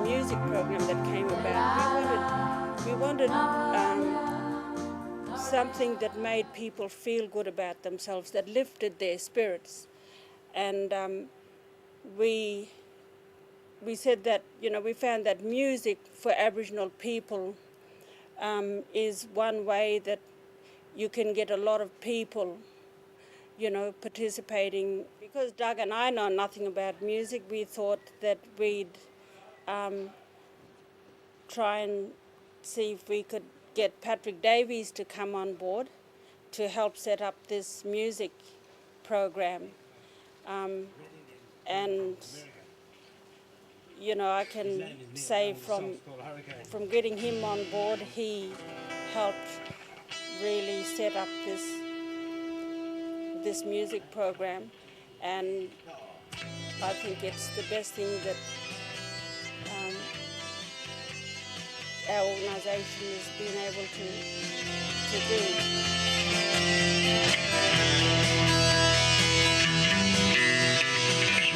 music program that came about. We wanted something that made people feel good about themselves, that lifted their spirits, and we said that, we found that music for Aboriginal people is one way that you can get a lot of people, participating. Because Doug and I know nothing about music, we thought that we'd try and see if we could get Patrick Davies to come on board to help set up this music program. And I can say from getting him on board, he helped really set up this music program, and I think it's the best thing that our organisation has been able to do.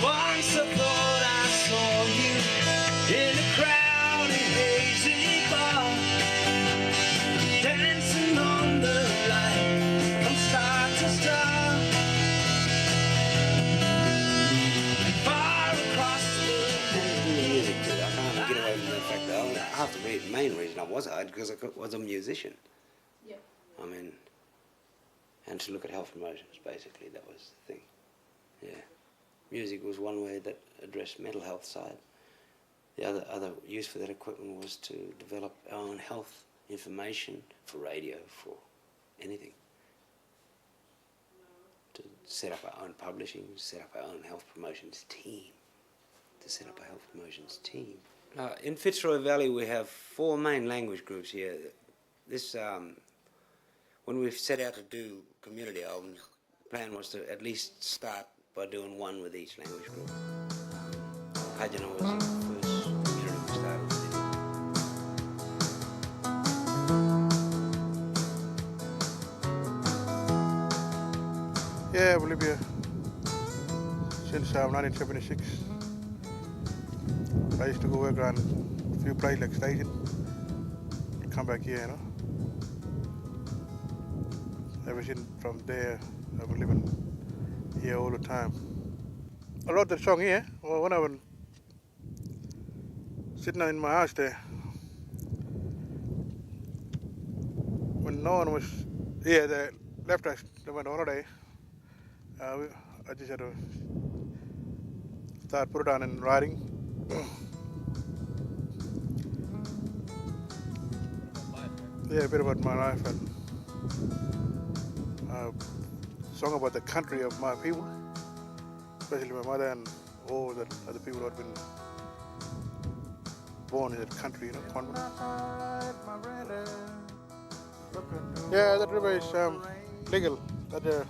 Once I thought I saw you in a crowded hazy bar, dancing on the light from start to start, far across the music too. I can't get away from the fact that half the main reason I was hired because I was a musician. Yep. I mean, and to look at health promotions, basically, that was the thing. Yeah. Music was one way that addressed mental health side. The other use for that equipment was to develop our own health information for radio, for anything. To set up our own publishing, set up our own health promotions team. In Fitzroy Valley we have 4 main language groups here. This, when we set out to do community albums, the plan was to at least start by doing one with each language group. Hajana was the first community we started with. Yeah, Bolivia. Since 1976. I used to go work around a few places like station. Come back here, Ever since from there, I've been living here all the time. I wrote the song here when I was sitting in my house there. When no one was here, they left us. They went on holiday. I just had to put it down in writing. Yeah, a bit about my life and song about the country of my people, especially my mother and all the other people who had been born in that country, Convent. Yeah, that river is legal. That's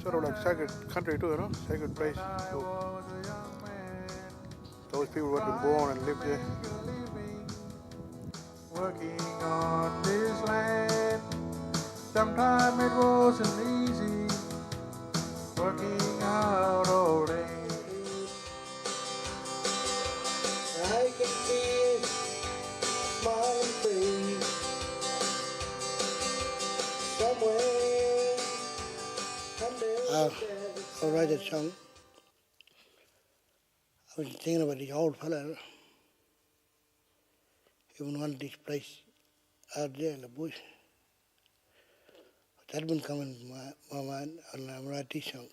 sort of like sacred country too, sacred place. So those people who had been born and lived here. Working on this land, sometimes it wasn't easy, working out all day. I can see smiling face somewhere. I'll write that song. I was thinking about the old fella. Even one this place out there in the bush. That been coming to my mind, and I'm writing this song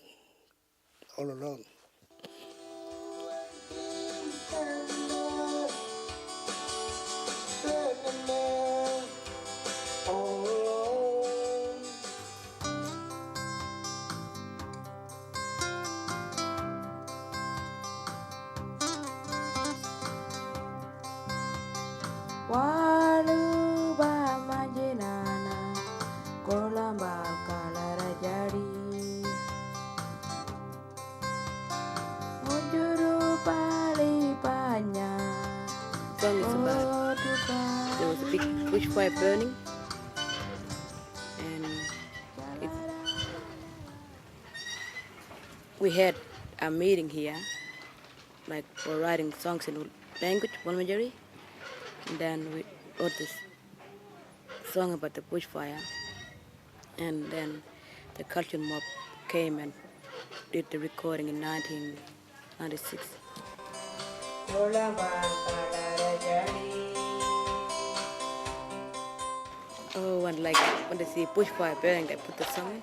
all along. There was a big bushfire burning, and we had a meeting here, like we're writing songs, and language, Walmajari, and then we wrote this song about the bushfire, and then the culture mob came and did the recording in 1996. Oh, and like when they see bushfire burning, they put the song in.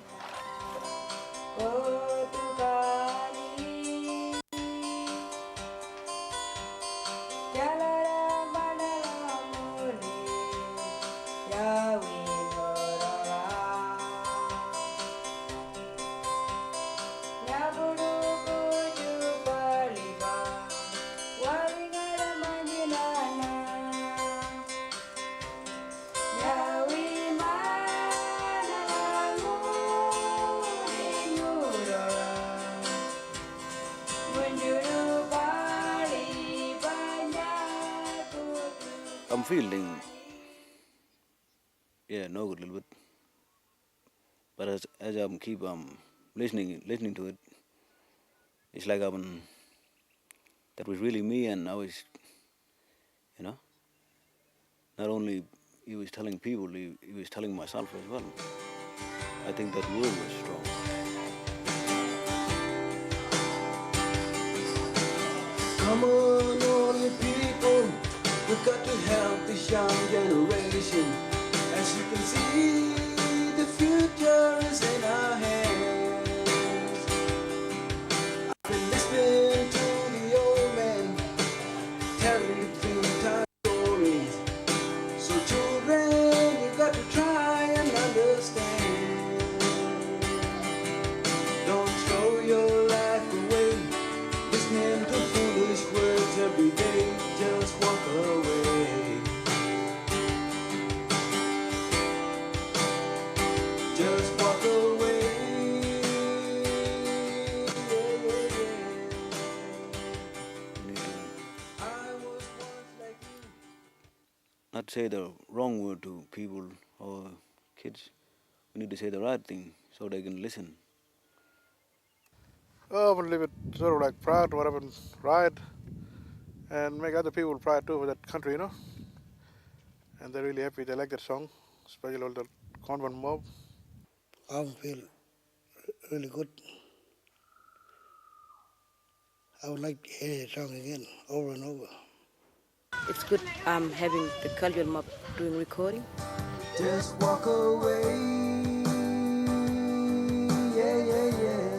I'm feeling, no good a little bit. But as I'm keep listening to it, it's like that was really me, and I was, not only he was telling people, he was telling myself as well. I think that word was strong. Come on, all you people, we've got to help this young generation. As you can see, the future is in our hands. I've been listening to the old man telling the dream-time stories. So children, you got to try and understand. Don't throw your life away listening to foolish words every day. Just walk away. Just walk away. I was once like you. Not say the wrong word to people or kids. We need to say the right thing so they can listen. Oh, I'm gonna leave it sort of like proud, whatever, ride, and make other people proud too for that country, And they're really happy. They like that song, especially all the convent mob. I feel really good. I would like to hear the song again, over and over. It's good having the cultural mob doing recording. Just walk away. Yeah, yeah, yeah.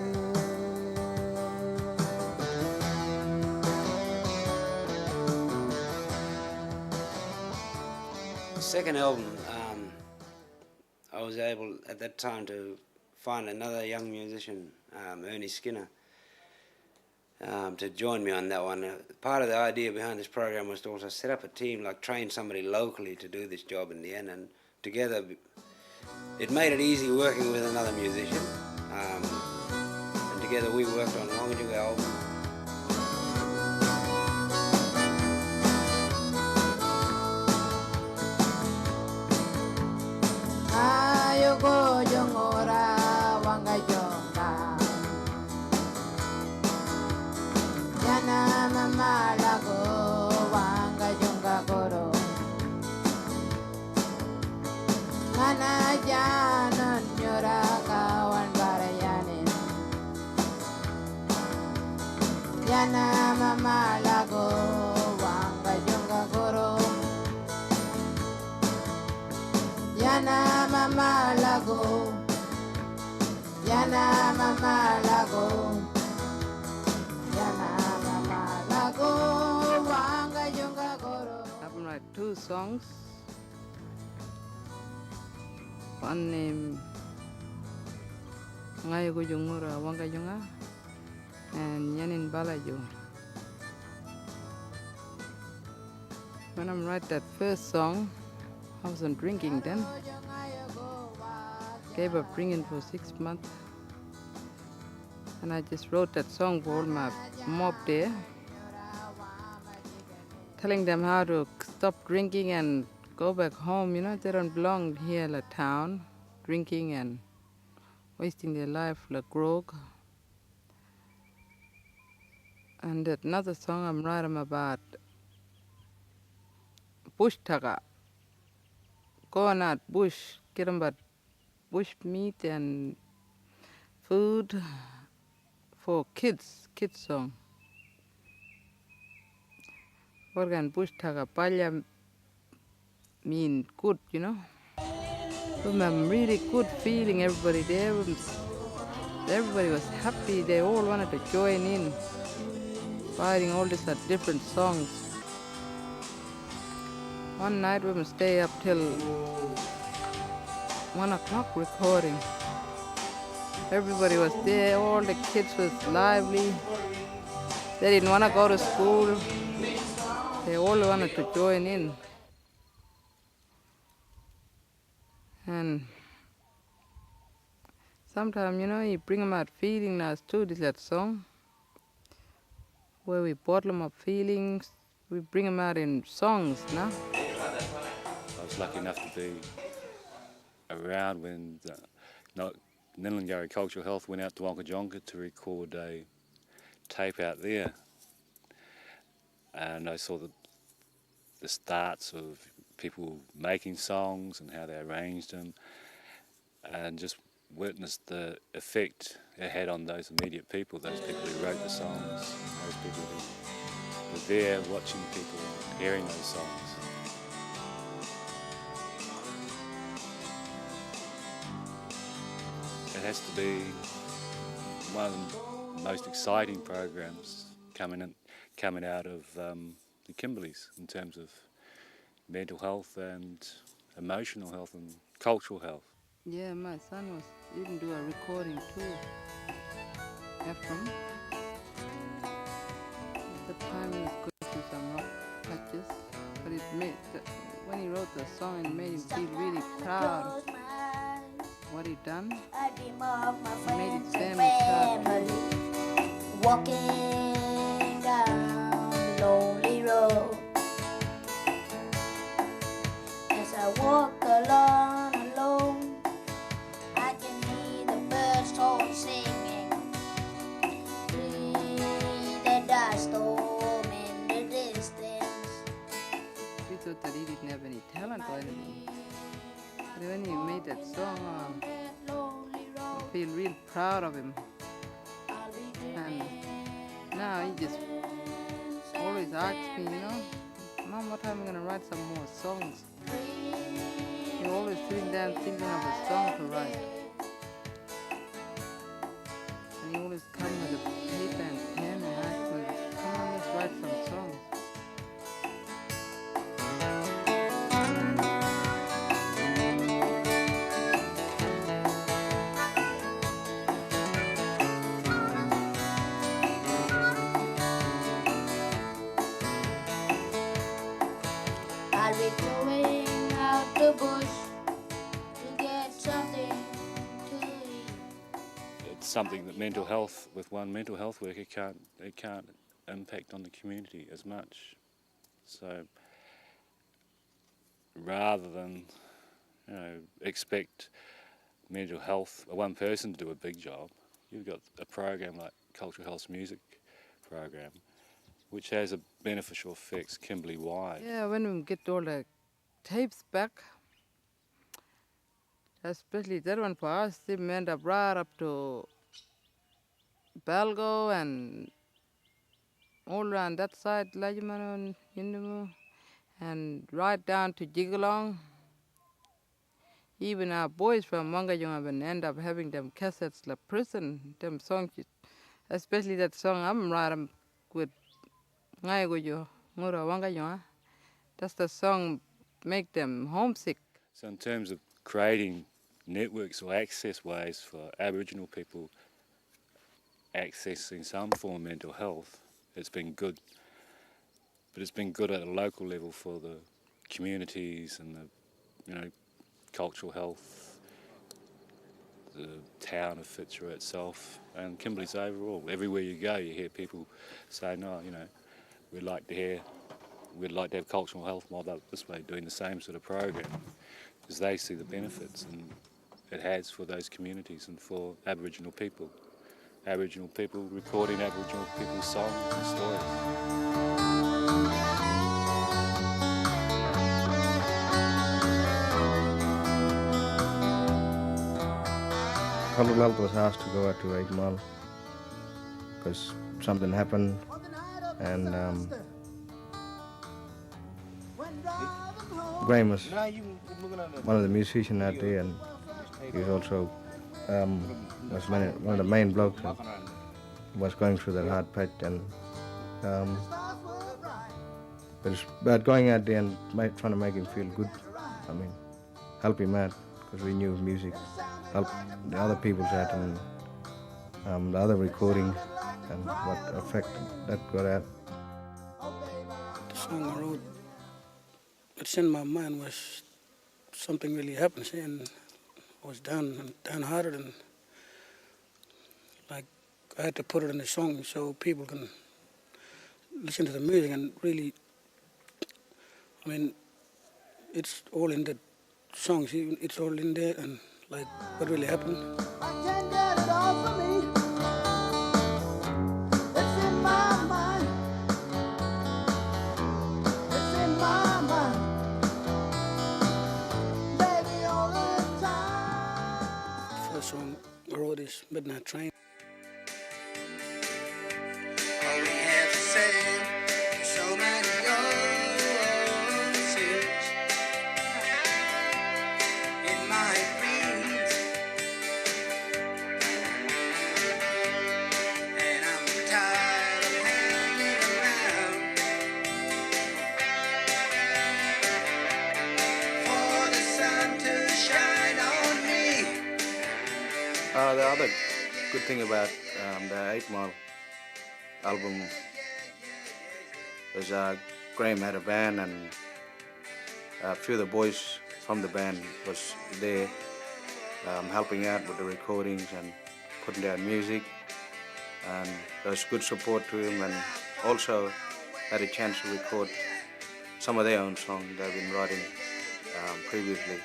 The second album, I was able at that time to find another young musician, Ernie Skinner, to join me on that one. Part of the idea behind this program was to also set up a team, like train somebody locally to do this job in the end, and together it made it easy working with another musician. And together we worked on Wangaju album. Ayogo jongora wanga jonga Yana mama lago wanga jonga koro Mana jana nyora kawan barayane Yana mama lago wanga jonga koro Yana mama lago, yana mama lago, yana mama lago, wanga junga goro. I've written 2 songs. One named Ngayo Gujungura Wanga Junga and Yanin Balajo. When I write that first song, I wasn't drinking then. Gave up drinking for 6 months. And I just wrote that song for all my mob there, telling them how to stop drinking and go back home. They don't belong here in the town, drinking and wasting their life like grog. And another song I'm writing about bush taga. Going out bush, get them bush meat and food for kids song. Organ bush taga palya mean good, you know. I'm really good feeling everybody there. Everybody was happy. They all wanted to join in, writing all these different songs. One night we would stay up till 1 o'clock recording. Everybody was there. All the kids was lively. They didn't want to go to school. They all wanted to join in. And sometimes, you know, you bring them out feeling us too, that song. Where we bottle them up feelings, we bring them out in songs, no? I was lucky enough to be around when Ninlingurri Cultural Health went out to Wonkajonka to record a tape out there. And I saw the starts of people making songs and how they arranged them, and just witnessed the effect it had on those immediate people, those people who wrote the songs, those people who were there watching people and hearing those songs. It has to be one of the most exciting programs coming out of the Kimberleys in terms of mental health and emotional health and cultural health. Yeah, my son was even do a recording too. Ephraim. At the time he was going through some rough patches, but it made when he wrote the song, it made him feel really proud of what he done. It made his family proud. Walking down the lonely road, as I walk alone, I can hear the birds all singing, see the dust storm in the distance. We thought that he didn't have any talent or anything, but when he made that song, I feel real proud of him. And now he just always asks me, you know, Mom, what time are we going to write some more songs? He's always sitting down thinking of a song to write. And he always comes with a paper and pen and asks me, come on, let's write some songs. I'll be going out the bush to get something to eat. It's something that mental health, with one mental health worker, can't impact on the community as much. So rather than, you know, expect mental health, one person to do a big job, you've got a program like Cultural Health Music program, which has a beneficial effects Kimberley-wide. Yeah, when we get all the tapes back, especially that one for us, they end up right up to Balgo and all around that side, Lajiman and Yindimu, and right down to Jigalong. Even our boys from Wangajunga end up having them cassettes like prison, them songs, especially that song I'm writing with Ngai Gujo, Ngura Wangajunga. That's the song make them homesick. So in terms of creating networks or access ways for Aboriginal people accessing some form of mental health, it's been good. But it's been good at a local level for the communities and the, you know, cultural health, the town of Fitzroy itself, and Kimberley's overall. Everywhere you go, you hear people saying, "Oh, you know, we'd like to have cultural health mob up this way, doing the same sort of program," because they see the benefits and it has for those communities and for Aboriginal people. Aboriginal people recording Aboriginal people's songs and stories. Cultural Health was asked to go out to 8 Mile because something happened, and Graham was one of the musicians out there, and he was also was one of the main blokes and was going through that hard patch, and it was about going out there and trying to make him feel good. I mean, help him out, because we knew music helped the other people's out, and the other recordings and what effect that got out. The song I wrote, what's in my mind was something really happened, and I was downhearted, and like I had to put it in the song so people can listen to the music and really, I mean, it's all in the songs, it's all in there, and like what really happened. I can't get it off of me. It's in my mind. It's in my mind. Baby, all the time. First song I wrote is Midnight Train. All we have to say, so many oceans in my dreams, and I'm tired of hanging around for the sun to shine on me. The other good thing about the 8 Mile album was Graham had a band, and a few of the boys from the band was there helping out with the recordings and putting down music, and there was good support to him, and also had a chance to record some of their own songs they've been writing previously,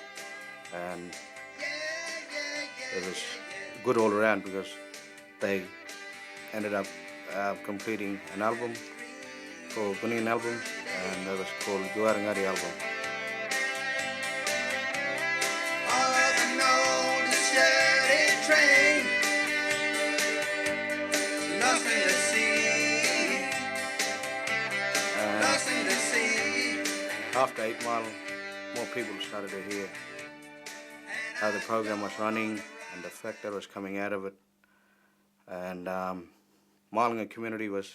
and it was good all around because they ended up completing an album for winning an album, and that was called Juarangari album. All of the known steady train, nothing to see, nothing to see. After 8 Mile, more people started to hear how the program was running and the effect that was coming out of it, and Marlinga community was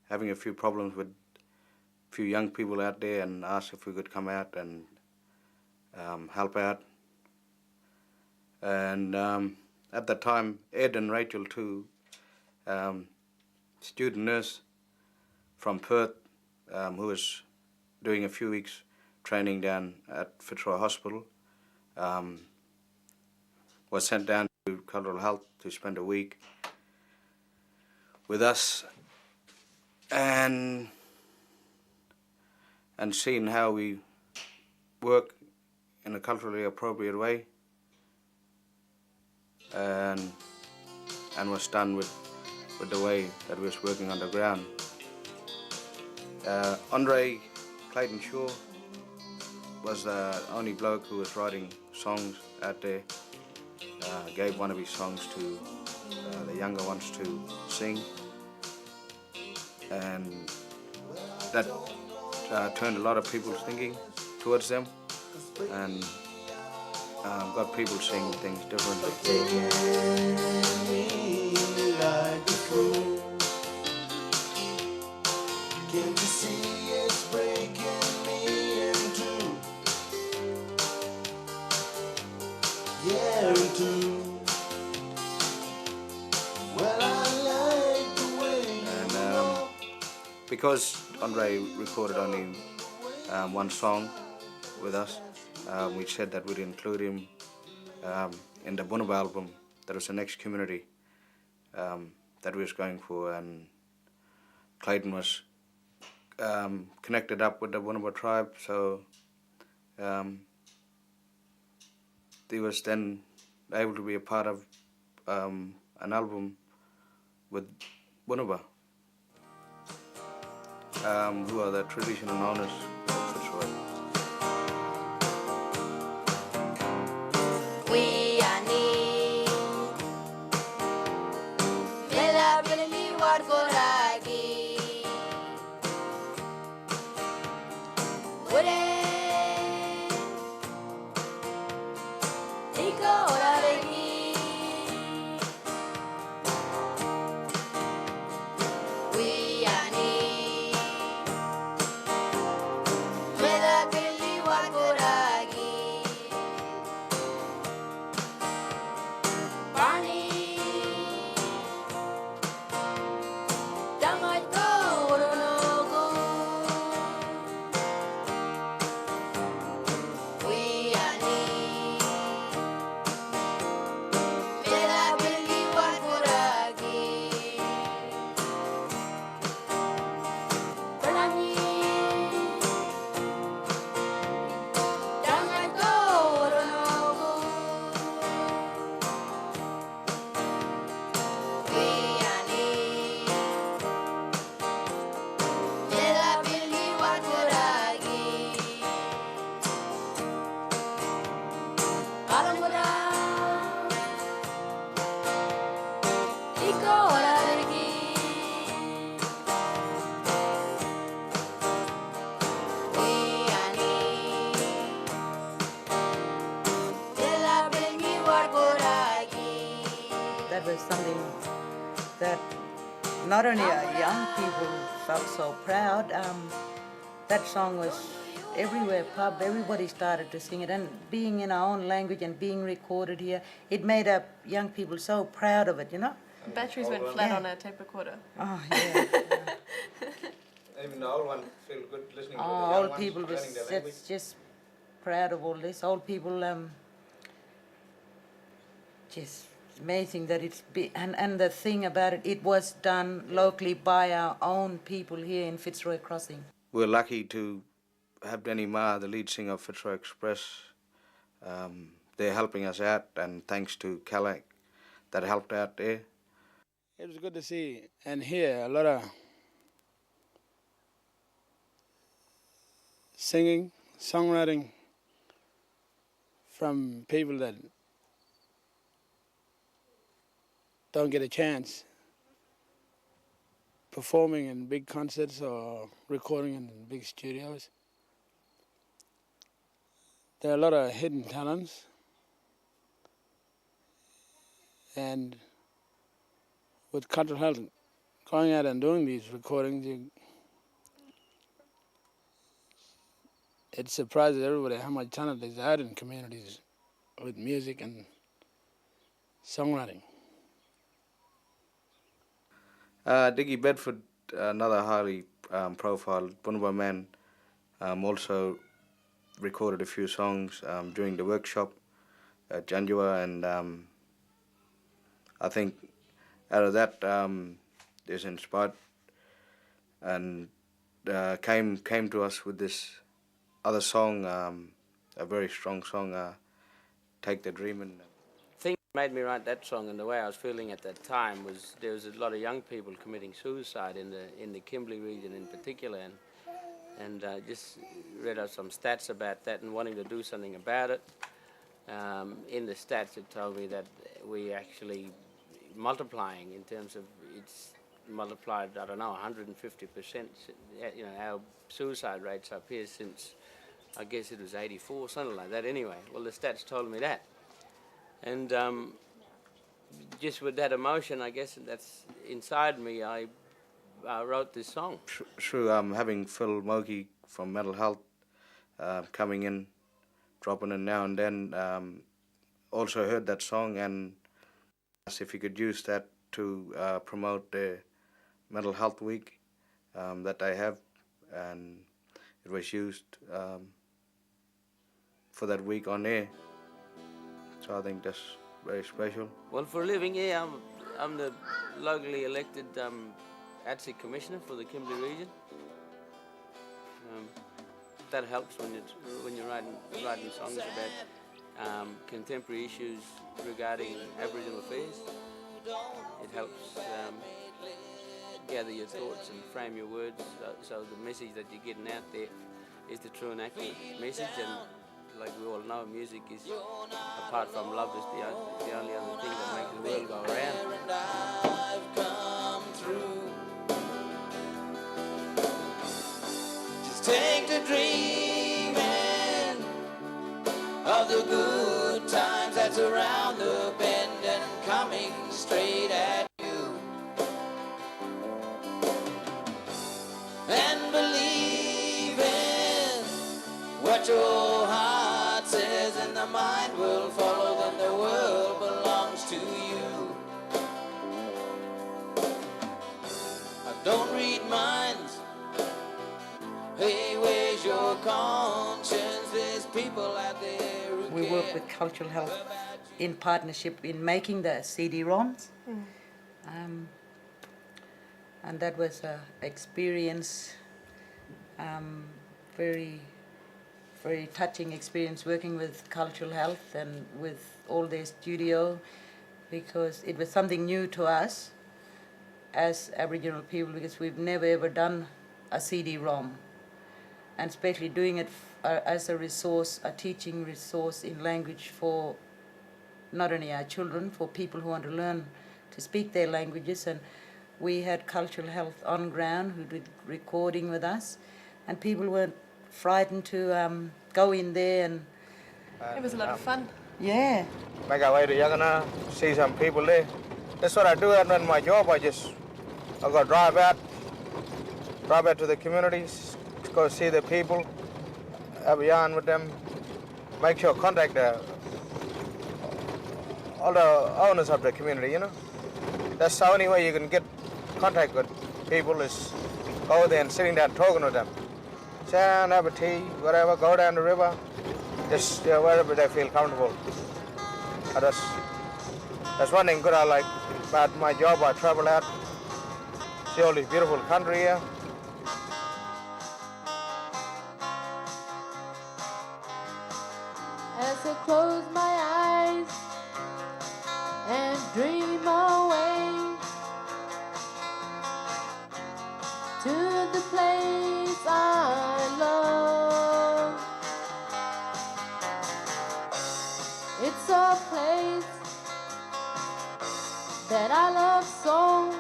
having a few problems with a few young people out there, and asked if we could come out and help out. And at that time, Ed and Rachel too, student nurse from Perth, who was doing a few weeks training down at Fitzroy Hospital, was sent down to Cultural Health to spend a week with us, and seeing how we work in a culturally appropriate way, and was stunned with the way that we was working underground. Andre Clayton Shaw was the only bloke who was writing songs out there. Gave one of his songs to the younger ones to sing, and that turned a lot of people's thinking towards them, and got people seeing things differently. Can't you see it's breaking me in two? Yeah, in two. Well, I like the way you And because Andre recorded only one song with us, we said that we'd include him in the Bunuba album. That was the next community that we was going for, and Clayton was connected up with the Bunuba tribe, so he was then able to be a part of an album with Bunuba, who are the traditional owners of Fitzroy. We not only our young people felt so proud, that song was everywhere, pub, everybody started to sing it, and being in our own language and being recorded here, it made our young people so proud of it, you know? Batteries went flat on our tape recorder. Oh, yeah. Even the old one feel good listening to the Oh, young old ones people learning their was language. just proud of all this. Old people, just amazing that and the thing about it, it was done locally by our own people here in Fitzroy Crossing. We're lucky to have Danny Ma, the lead singer of Fitzroy Express. They're helping us out, and thanks to Calac that helped out there. It was good to see and hear a lot of singing, songwriting from people that don't get a chance performing in big concerts or recording in big studios. There are a lot of hidden talents, and with cultural health, going out and doing these recordings, it surprises everybody how much talent there's out in communities with music and songwriting. Diggy Bedford, another highly profiled Bunba man, also recorded a few songs during the workshop at Janjua, and I think out of that is inspired and came to us with this other song, a very strong song, Take the Dream. And The thing that made me write that song and the way I was feeling at that time was there was a lot of young people committing suicide in the Kimberley region in particular, and just read out some stats about that and wanting to do something about it. In the stats it told me that we actually multiplying in terms of it's multiplied, I don't know, 150%. You know, our suicide rates up here since, I guess it was 84, something like that anyway. Well, the stats told me that. And just with that emotion, I guess that's inside me, I wrote this song. Through having Phil Mogi from Mental Health coming in, dropping in now and then, also heard that song and asked if he could use that to promote the Mental Health Week that I have, and it was used for that week on air. So I think that's very special. Well, for a living, yeah, I'm the locally elected ATSI Commissioner for the Kimberley region. That helps when you're writing songs about contemporary issues regarding Aboriginal affairs. It helps gather your thoughts and frame your words so the message that you're getting out there is the true and accurate message. And like we all know, music is, apart from love, is the only other thing that makes the world go around. I've come through. Just take the dreaming of the good times that's around the bend and coming straight at you. And believe in what your heart says, and the mind will follow, then the world belongs to you. I don't read minds. Hey, where's your conscience? There's people out there who We work with Cultural Health in partnership in making the CD-ROMs. And that was an experience, very, very touching experience working with Cultural Health and with all their studio, because it was something new to us as Aboriginal people, because we've never ever done a CD-ROM, and especially doing it as a resource, a teaching resource in language for not only our children, for people who want to learn to speak their languages. And we had Cultural Health on ground who did recording with us, and people weren't frightened to go in there and... It was a lot of fun. Yeah. Make our way to Yagana, see some people there. That's what I do, and then my job, I just I got to drive out to the communities, go see the people, have a yarn with them, make sure contact all the owners of the community, you know. That's the only way you can get contact with people is go there and sitting down talking with them. Sit down, have a tea, whatever, go down the river, just wherever they feel comfortable. That's one thing good I like about my job. I travel out, see all this beautiful country here. As I close my eyes and dream away to the place I love. It's a place that I love so,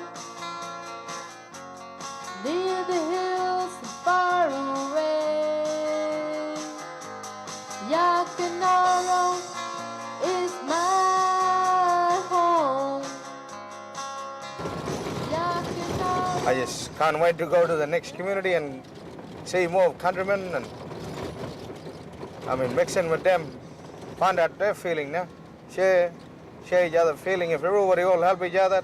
near the hills far away. Yakanaro is my home. Yakanaro. I just can't wait to go to the next community and see more countrymen and mixing with them, find out their feeling now, share each other feeling. If everybody all help each other,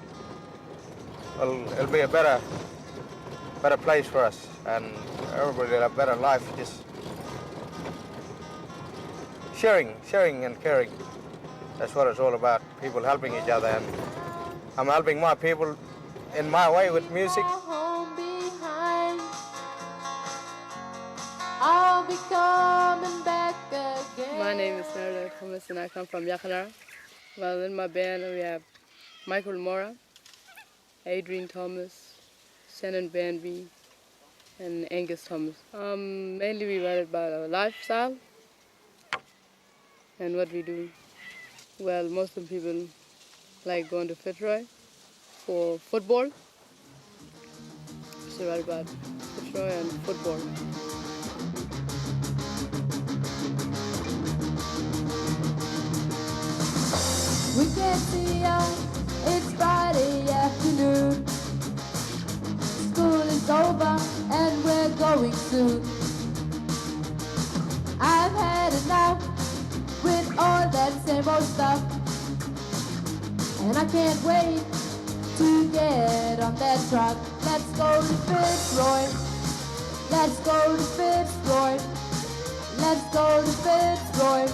well, it'll be a better place for us, and everybody will have a better life. Just sharing and caring. That's what it's all about. People helping each other, and I'm helping my people in my way with music. I'll be coming back again. My name is Nerda Thomas and I come from Yakanara. Well, in my band we have Michael Mora, Adrian Thomas, Shannon Banby, and Angus Thomas. Mainly we write about our lifestyle and what we do. Well, most of the people like going to Fitzroy for football. So write about Fitzroy and football. We can see ya, it's Friday afternoon. School is over and we're going soon. I've had enough with all that same old stuff, and I can't wait to get on that truck. Let's go to Fitzroy. Let's go to Fitzroy. Let's go to Fitzroy.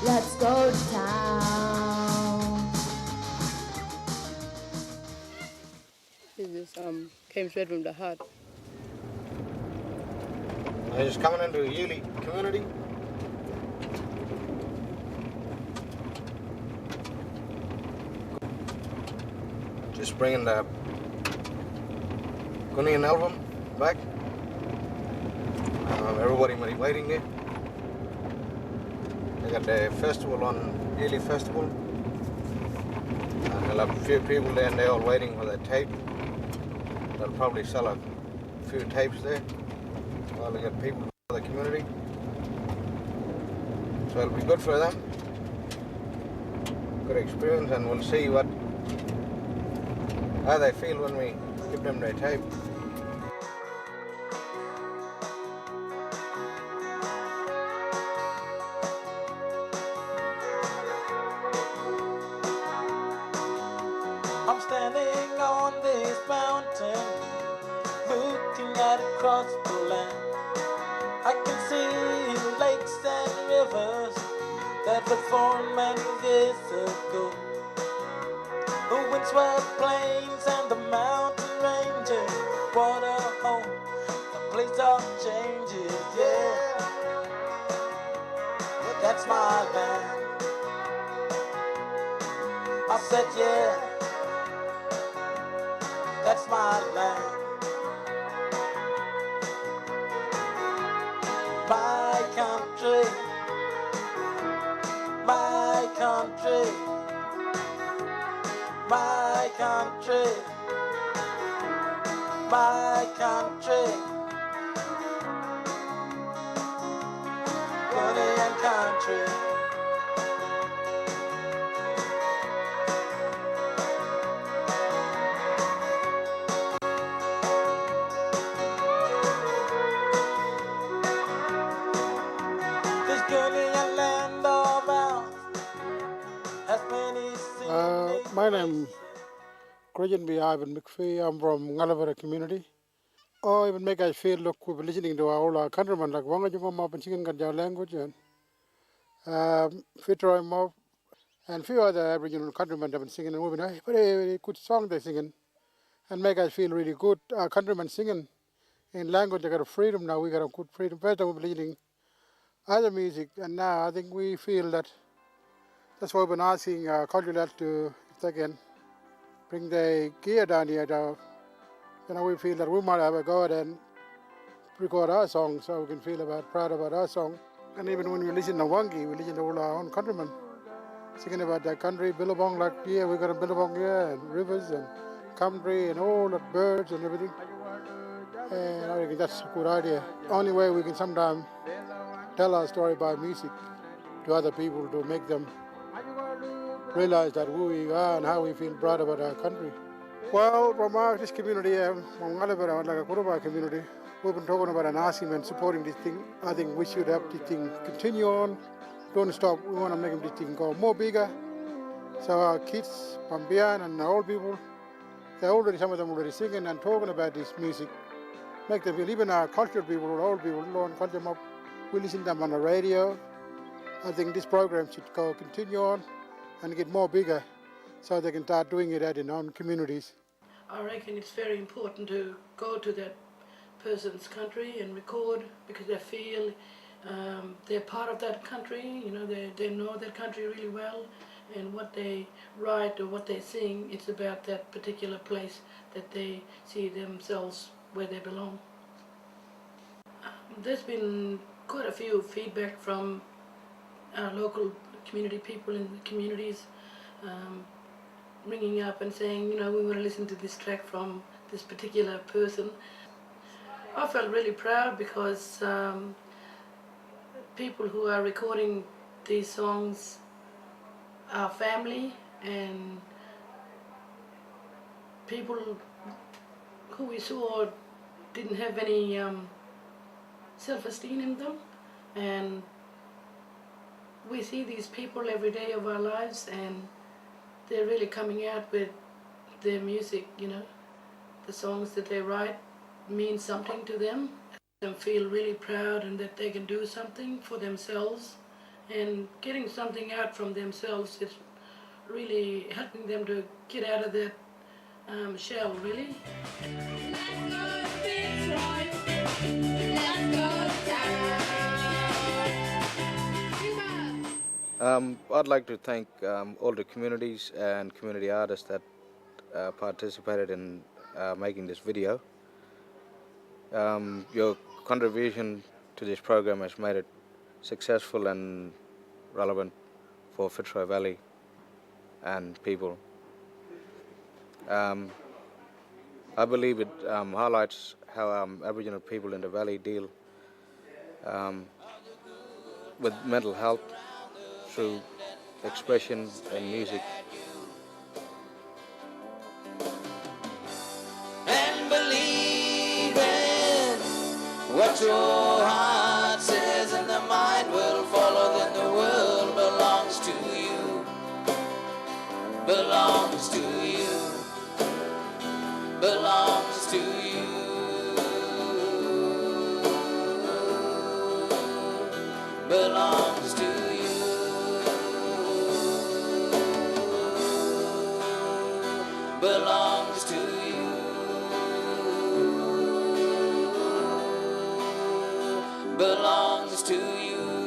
Let's go to town. It just came straight from the heart. I just coming into a Yulee community. Just bringing the Gunian album back. Everybody waiting there. They got the festival on Yulee Festival. And they'll have a few people there and they're all waiting for their tape. They'll probably sell a few tapes there while they get people from the community. So it'll be good for them. Good experience, and we'll see how they feel when we give them their tape. I'm standing on this mountain, looking at across the land. I can see lakes and rivers that were formed many years ago. The windswept plains and the mountain ranges, what a home, a place of changes, yeah. That's my land. I said, yeah. That's my land. My country, my country, my country, my country, Ghanaian country. name Christian B. Ivan McPhee. I'm from Ngalavara community. Oh, even make us feel look we've been listening to our countrymen like Wanga Junga Mop and singing their language and Fitzroy Mop and few other Aboriginal countrymen have been singing and we've been a very, very good song they're singing and make us feel really good. Our countrymen singing in language they got a freedom now. We got a good freedom. First time we've been listening other music and now I think we feel that that's why we've been asking cultural to if they can bring the gear down here. We feel that we might have a go and record our song so we can feel proud about our song. And even when we listen to Wangi, we listen to all our own countrymen singing about their country, Billabong, like here, we got a Billabong here, and rivers and country and all the birds and everything. And I think that's a good idea. Only way we can sometimes tell our story by music to other people to make them realize that who we are and how we feel proud about our country. Well, from this community, from Ngalabara, like a Kuruba community, we've been talking about and asking and supporting this thing. I think we should have this thing continue on, don't stop. We want to make this thing go more bigger. So our kids from beyond and the old people, some of them already singing and talking about this music. Make them feel, even our cultural people, old people, learn culture more. We listen to them on the radio. I think this program should continue on and get more bigger so they can start doing it in own communities. I reckon it's very important to go to that person's country and record because they feel they're part of that country, they know that country really well, and what they write or what they sing, it's about that particular place that they see themselves where they belong. There's been quite a few feedback from our local community people in the communities ringing up and saying, we want to listen to this track from this particular person. I felt really proud because people who are recording these songs are family and people who we saw didn't have any self-esteem in them, and we see these people every day of our lives and they're really coming out with their music, the songs that they write mean something to them. Them feel really proud and that they can do something for themselves, and getting something out from themselves is really helping them to get out of that shell, really. I'd like to thank all the communities and community artists that participated in making this video. Your contribution to this program has made it successful and relevant for Fitzroy Valley and people. I believe it highlights how Aboriginal people in the valley deal with mental health through expression and music. And believe in what your heart says, and the mind will follow. Then the world belongs to you, belongs to you, belongs to you, belongs to you. Belongs to you, belongs to you.